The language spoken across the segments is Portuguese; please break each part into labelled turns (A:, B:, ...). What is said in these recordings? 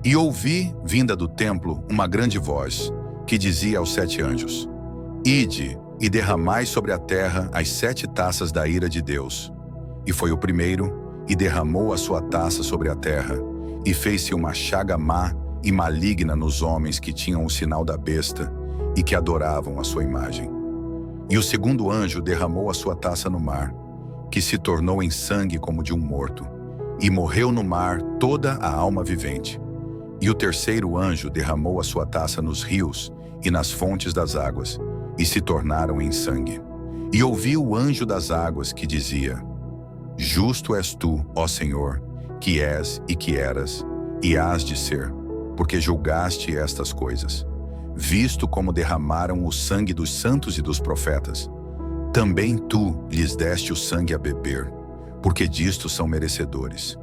A: E ouvi, vinda do templo, uma grande voz, que dizia aos 7 anjos: Ide e derramai sobre a terra as 7 taças da ira de Deus. E foi o primeiro, e derramou a sua taça sobre a terra, e fez-se uma chaga má e maligna nos homens que tinham o sinal da besta e que adoravam a sua imagem. E o segundo anjo derramou a sua taça no mar, que se tornou em sangue como de um morto, e morreu no mar toda a alma vivente. E o terceiro anjo derramou a sua taça nos rios e nas fontes das águas, e se tornaram em sangue. E ouvi o anjo das águas que dizia: Justo és tu, ó Senhor, que és e que eras, e hás de ser, porque julgaste estas coisas. Visto como derramaram o sangue dos santos e dos profetas, também tu lhes deste o sangue a beber, porque disto são merecedores.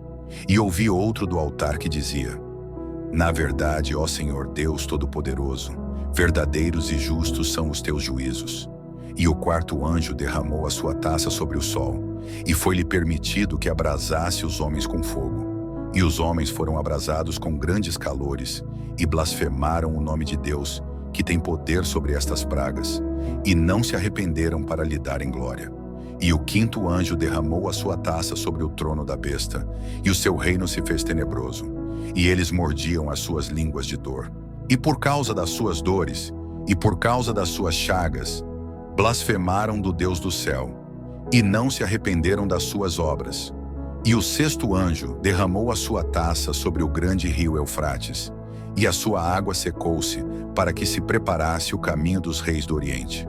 A: E ouvi outro do altar que dizia: Na verdade, ó Senhor Deus Todo-Poderoso, verdadeiros e justos são os teus juízos. E o quarto anjo derramou a sua taça sobre o sol, e foi-lhe permitido que abrasasse os homens com fogo. E os homens foram abrasados com grandes calores, e blasfemaram o nome de Deus, que tem poder sobre estas pragas, e não se arrependeram para lhe darem glória. E o quinto anjo derramou a sua taça sobre o trono da besta, e o seu reino se fez tenebroso, e eles mordiam as suas línguas de dor. E por causa das suas dores, e por causa das suas chagas, blasfemaram do Deus do céu, e não se arrependeram das suas obras. E o sexto anjo derramou a sua taça sobre o grande rio Eufrates, e a sua água secou-se, para que se preparasse o caminho dos reis do Oriente.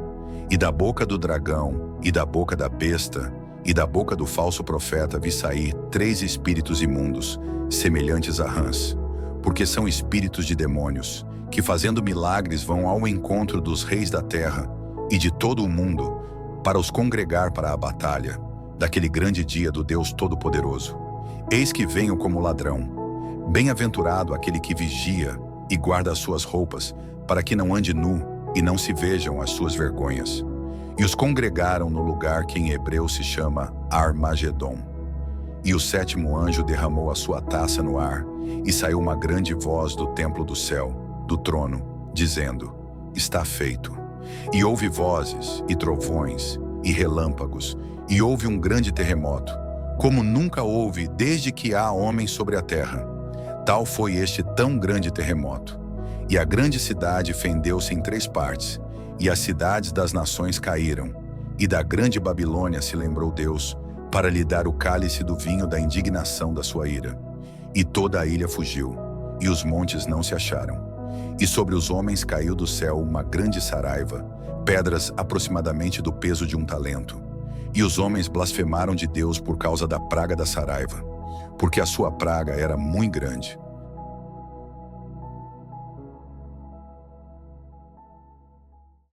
A: E da boca do dragão, e da boca da besta, e da boca do falso profeta vi sair 3 espíritos imundos, semelhantes a rãs, porque são espíritos de demônios, que fazendo milagres vão ao encontro dos reis da terra e de todo o mundo, para os congregar para a batalha, daquele grande dia do Deus Todo-Poderoso. Eis que venho como ladrão. Bem-aventurado aquele que vigia e guarda as suas roupas, para que não ande nu e não se vejam as suas vergonhas. E os congregaram no lugar que em hebreu se chama Armagedon. E o sétimo anjo derramou a sua taça no ar, e saiu uma grande voz do templo do céu, do trono, dizendo: Está feito. E houve vozes, e trovões, e relâmpagos, e houve um grande terremoto, como nunca houve desde que há homens sobre a terra. Tal foi este tão grande terremoto. E a grande cidade fendeu-se em 3 partes, e as cidades das nações caíram. E da grande Babilônia se lembrou Deus, para lhe dar o cálice do vinho da indignação da sua ira. E toda a ilha fugiu, e os montes não se acharam. E sobre os homens caiu do céu uma grande saraiva, pedras aproximadamente do peso de um talento. E os homens blasfemaram de Deus por causa da praga da saraiva, porque a sua praga era muito grande.